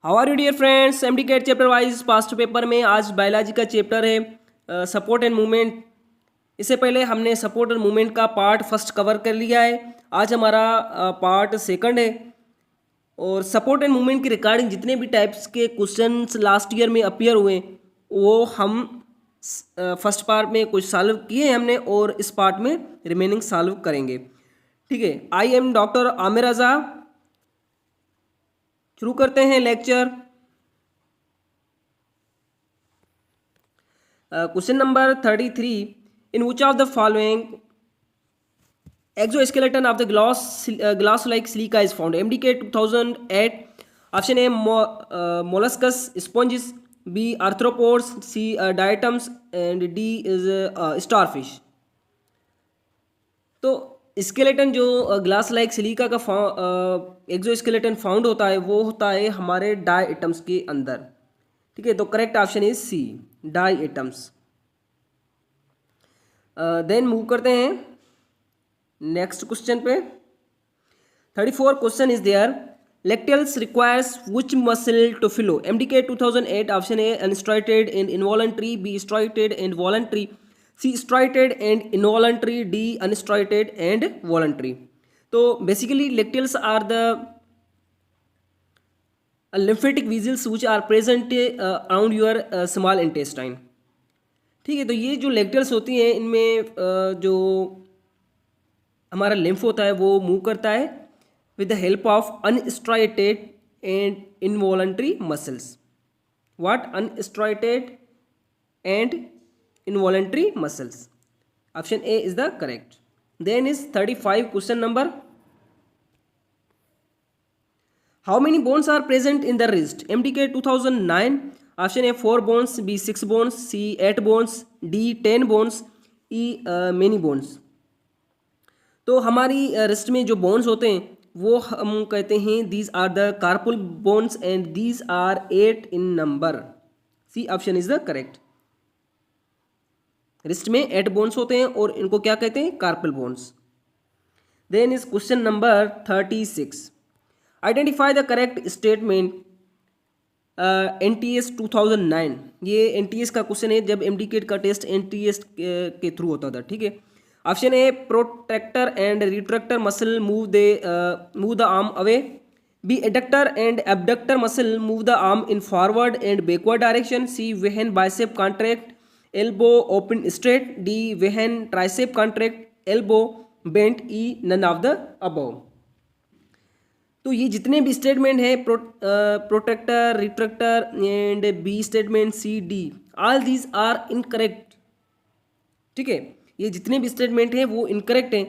How are you dear friends. MDCAT chapter wise past paper में आज biology का chapter है support and movement. इससे पहले हमने सपोर्ट एंड मूवमेंट का पार्ट फर्स्ट कवर कर लिया है। आज हमारा पार्ट सेकंड है और सपोर्ट एंड मूवमेंट के रिगार्डिंग जितने भी टाइप्स के क्वेश्चंस लास्ट ईयर में अपीयर हुए वो हम फर्स्ट पार्ट में कुछ सॉल्व किए हैं हमने और इस पार्ट में रिमेनिंग सॉल्व करेंगे। ठीक है, आई एम डॉक्टर आमिर रजा। शुरू करते हैं lecture. Question number 33, in which of the following exoskeleton of the glass like silica is found? MDK 2008. Option A molluscus sponges, B arthropods, C diatoms and D is starfish. तो skeleton जो glass like silica का exo skeleton found होता है वो होता है हमारे diatoms के अंदर। ठीक है, तो correct option is C, diatoms. Then move करते हैं नेक्स्ट क्वेश्चन पे। 34 question is there, lacteals requires which muscle to flow? MDK 2008. Option A unstriated and involuntary, B striated and voluntary, C striated and involuntary, D unstriated and voluntary. तो basically lacteals are the lymphatic vessels which are present around your small intestine. ठीक है, तो ये जो lacteals होती हैं इनमें जो हमारा लिम्फ होता है वो मूव करता है with the help of unstriated and involuntary muscles. What? Unstriated and involuntary muscles. Option A is the correct. Then is 35 question number. How many bones are present in the wrist? MDK 2009. Option A 4 bones, B 6 bones, C 8 bones, D 10 bones, E many bones. तो हमारी wrist में जो bones होते हैं वो हम कहते हैं these are the carpal bones and these are 8 in number. C option is the correct. Wrist में 8 बोन्स होते हैं और इनको क्या कहते हैं? Carpal bones. Then is question number 36, identify the correct statement NTS 2009। ये NTS का क्वेश्चन है जब MDK का टेस्ट NTS के थ्रू होता था। ठीक है, option A protractor and retractor muscle move the arm away, B adductor and abductor muscle move the arm in forward and backward direction, C when bicep contract elbow open straight, D when tricep contract, elbow bent, E none of the above। तो ये जितने भी statement है protractor, retractor and B statement C D, all these are incorrect. ठीक है, ये जितने भी स्टेटमेंट हैं वो इनकरेक्ट हैं।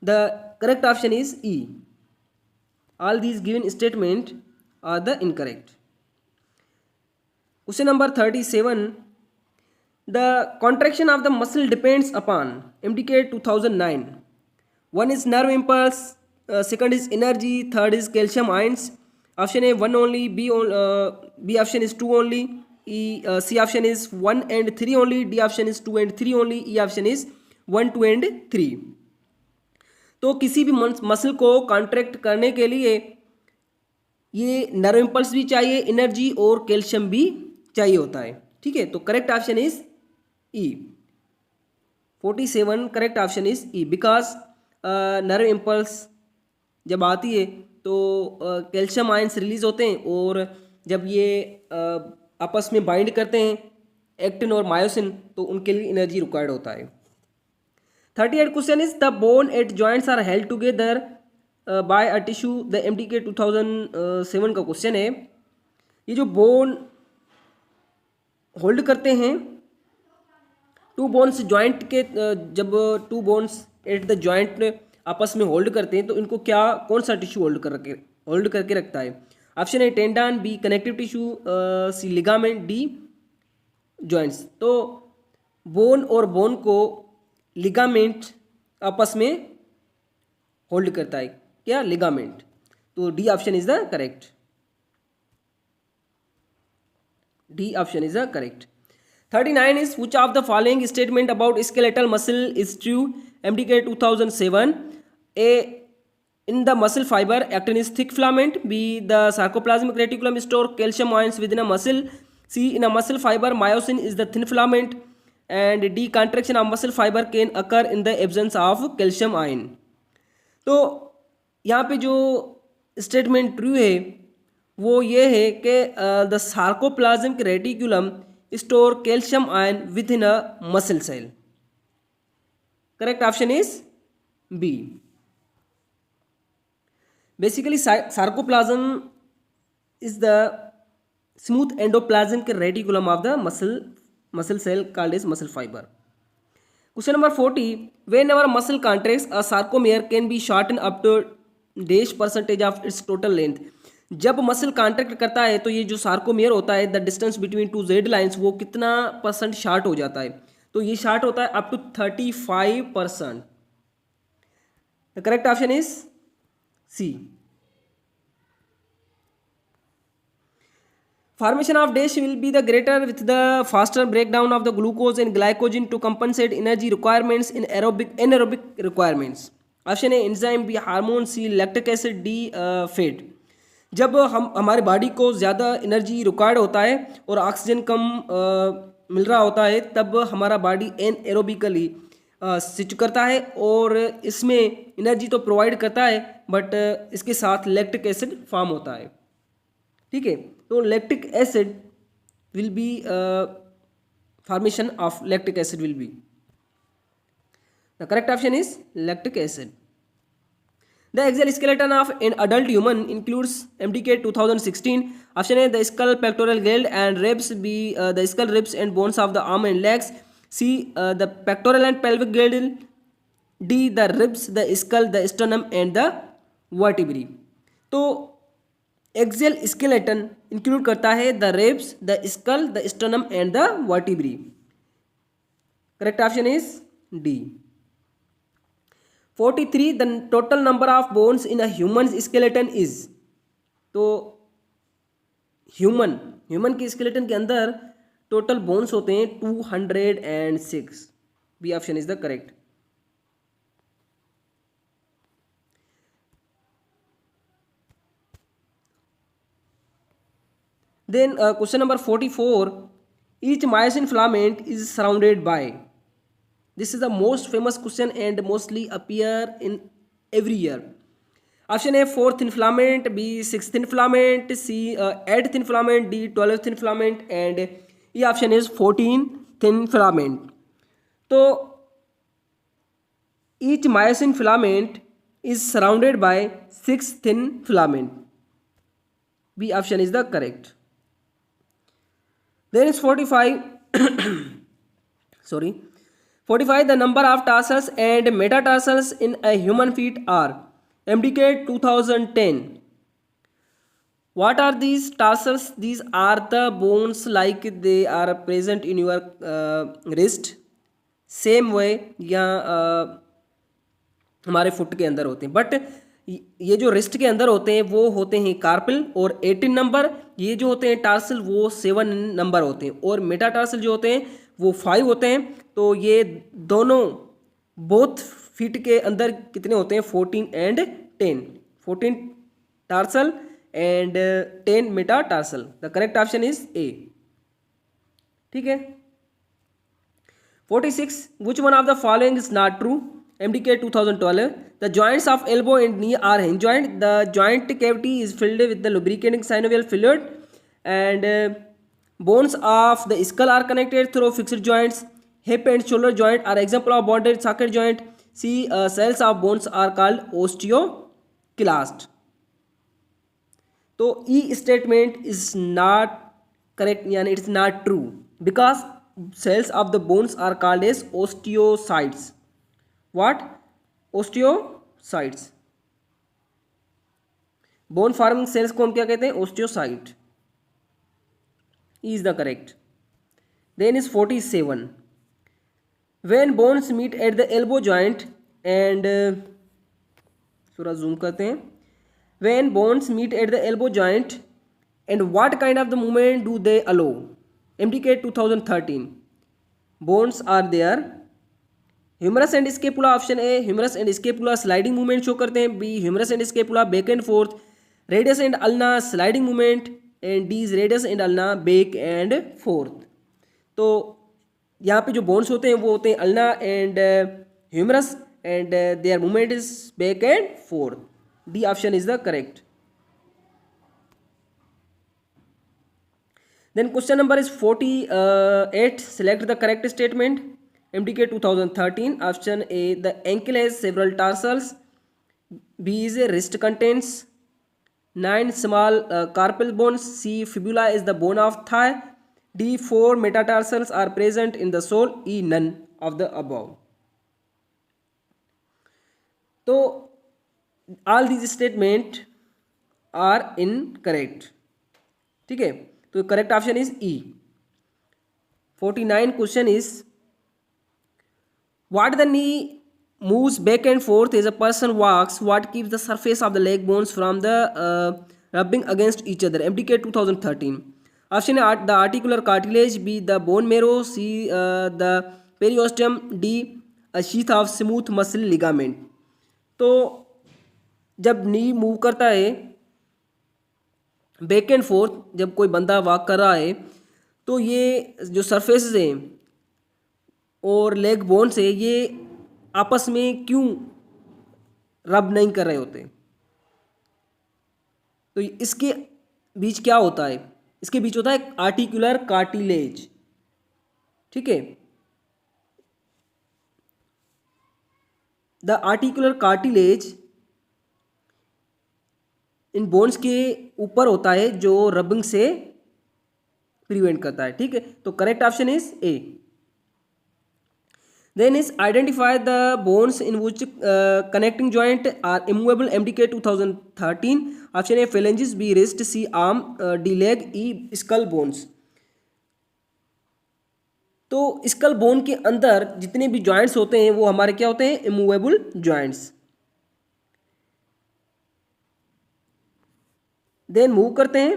The correct option is E, all these given statement are the incorrect. Question number 37, the contraction of the muscle depends upon MDK 2009. One is nerve impulse, second is energy, third is calcium ions. Option A 1 only, B option is 2 only, C option is 1 and 3 only, D option is 2 and 3 only, E option is 1, 2 and 3। तो किसी भी muscle को contract करने के लिए ये nerve impulse भी चाहिए, एनर्जी और कैल्शियम भी चाहिए होता है। ठीक है, तो correct option is E। 47 correct option is E because nerve impulse जब आती है तो कैल्शियम आयंस रिलीज होते हैं और जब ये आपस में बाइंड करते हैं एक्टिन और मायोसिन तो उनके लिए एनर्जी रिक्वायर्ड होता है। 38 question is the bone at joints are held together by a tissue. The MDK 2007 का क्वेश्चन है, ये जो बोन होल्ड करते हैं टू बोन्स जॉइंट के, जब two bones at the joint आपस में होल्ड करते हैं तो इनको क्या कौन सा टिश्यू होल्ड करके रखता है? Option A tendon, B connective tissue, C ligament, D joints. तो बोन और बोन को लिगामेंट आपस में होल्ड करता है, क्या? लिगामेंट। तो D option is the correct, D option is the correct. 39 is which of the following statement about skeletal muscle is true? MDK 2007. A In the muscle fiber, actin is thick filament. B, the sarcoplasmic reticulum store calcium ions within a muscle. C, in a muscle fiber, myosin is the thin filament. And D, contraction of muscle fiber can occur in the absence of calcium ion. तो यहाँ पे जो statement true है वो ये है कि the sarcoplasmic reticulum store calcium ion within a muscle cell. Correct option is B. Basically sarcoplasm is the smooth endoplasmic reticulum of the muscle cell called as muscle fiber. Question number 40. Whenever muscle contracts, a sarcomere can be shortened up to dash percentage of its total length. जब muscle contract करता है तो ये जो sarcomere होता है, the distance between two Z lines, वो कितना % शार्ट हो जाता है? तो ये शार्ट होता है up to 35%. The correct option is C. Formation of dash will be the greater with the faster breakdown of the glucose and glycogen to compensate energy requirements in anaerobic requirements. Option A enzyme, B hormone, C lactic acid, D fat. जब हमारे body को ज़्यादा energy required होता है और oxygen कम मिल रहा होता है, तब हमारा बॉडी एनएरोबिकली स्विच करता है और इसमें एनर्जी तो प्रोवाइड करता है बट इसके साथ लैक्टिक एसिड फॉर्म होता है. ठीक है, तो lactic acid will be formation of lactic acid will be the correct option is lactic acid. The axial skeleton of an adult human includes MDK 2016. Option A the skull, pectoral girdle and ribs. B the skull, ribs and bones of the arm and legs. C the pectoral and pelvic girdle. D the ribs, the skull, the sternum and the vertebrae. तो axial skeleton include करता है the ribs, the skull, the sternum and the vertebrae. Correct option is D. 43. The total number of bones in a human skeleton is. तो human के skeleton के अंदर total bones होते हैं 206. B option is the correct. Then question number 44. Each myosin filament is surrounded by. This is the most famous question and mostly appear in every year. Option A 4 thin filament, B 6 thin filament, C 8 thin filament, D 12 thin filament and E option is 14 thin filament. तो each myosin filament is surrounded by 6 thin filament. B option is the correct. Then is 45. Sorry. 45. The number of tarsals and metatarsals in a human feet are. MDK 2010. What are these tarsals? These are the bones like they are present in your wrist. Same way यहाँ हमारे foot के अंदर होते हैं, but ये जो wrist के अंदर होते हैं वो होते हैं कार्पल और 18 नंबर. ये जो होते हैं टार्सल वो 7 नंबर होते हैं और मेटाटार्सल जो होते हैं वो 5 होते हैं. तो ये दोनों बोथ फीट के अंदर कितने होते हैं? 14 and 10. 14 tarsal and 10 metatarsal. The correct option is ए. ठीक है. 46. Which one of the following is not true? MDK 2012. The joints of elbow and knee are hinge joint. The joint cavity is filled with the lubricating synovial fluid and bones of the skull are connected through fixed joints. Hip and shoulder joint are example of bonded socket joint. C cells of bones are called osteoclast. तो E statement is not correct, यानी it's not true because cells of the bones are called as osteocytes. What? Osteocytes. Bone forming cells को हम क्या कहते हैं? Osteocyte. Is the correct. Then is 47. When bones meet at the elbow joint and थोड़ा zoom करते हैं. When bones meet at the elbow joint and what kind of the movement do they allow? MDK 2013. Bones are there humerus and scapula, option A humerus and scapula sliding movement show करते हैं, B humerus and scapula back and fourth, radius and ulna sliding movement, and D is radius and ulna back and fourth. तो यहाँ पे जो bones होते हैं वो होते हैं ulna and humerus and their movement is back and forth. D option is the correct. Then question number is 48. Select the correct statement. MDK 2013. Option A, the ankle has several tarsals. B is a wrist contains 9 small carpal bones. C, fibula is the bone of thigh. D, 4 metatarsals are present in the sole. E, none of the above. So all these statements are incorrect. ठीक है, तो correct option is E. 49 question is what the knee moves back and forth as a person walks, what keeps the surface of the leg bones from the rubbing against each other. MDK 2013। Option A the articular cartilage, B the bone marrow, C the periosteum, D a sheath of smooth muscle ligament. तो जब नी move करता है back and fourth, जब कोई बंदा walk कर रहा है, तो ये जो सरफेसेस हैं और लेग बोन्स है ये आपस में क्यों रब नहीं कर रहे होते। तो इसके बीच क्या होता है, इसके बीच होता है आर्टिकुलर कार्टिलेज। ठीक है, the articular cartilage in bones के ऊपर होता है जो रबिंग से प्रिवेंट करता है। ठीक है, तो correct option is A. Then is identify the bones in which connecting joint are immovable. MDK 2013। Option A phalanges, B wrist, C arm, D leg, E skull bones. तो स्कल बोन के अंदर जितने भी जॉइंट्स होते हैं वो हमारे क्या होते हैं, इमूवेबल जॉइंट्स। देन मूव करते हैं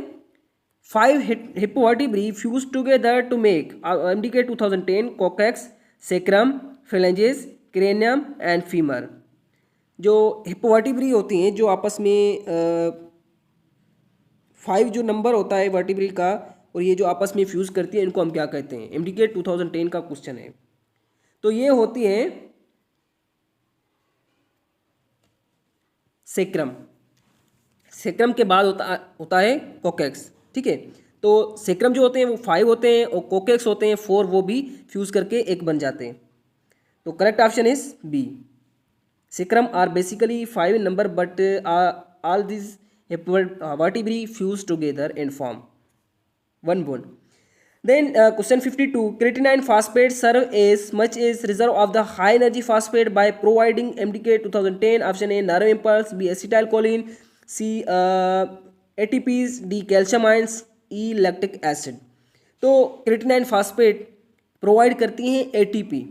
5 hip vertebrae fuse together to make. MDK 2010 coccyx, sacrum, phalanges, cranium and femur. जो हिप वर्टिब्री होती हैं जो आपस में 5 जो नंबर होता है वर्टिब्री का और ये जो आपस में फ्यूज करती है इनको हम क्या कहते हैं। MDK 2010 का क्वेश्चन है। तो ये होती है सेक्रम, सेक्रम के बाद होता है कोकेक्स। ठीक है, तो सेक्रम जो होते हैं वो 5 होते हैं और कोकेक्स होते हैं 4, वो भी फ्यूज करके एक बन जाते हैं। तो correct option is B. Sacrum are basically 5 in number but all this vertebrae fuse together and form one bone. Then question 52. Creatinine phosphate serve as much as reserve of the high energy phosphate by providing MDK 2010. Option A nerve impulse, B acetylcholine, C ATPs, D calcium ions, E lactic acid. तो creatinine phosphate provide करती हैं ATP।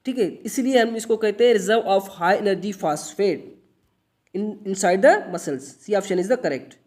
ठीक है, इसलिए हम इसको कहते हैं reserve of high energy phosphate inside the muscles. C option is the correct.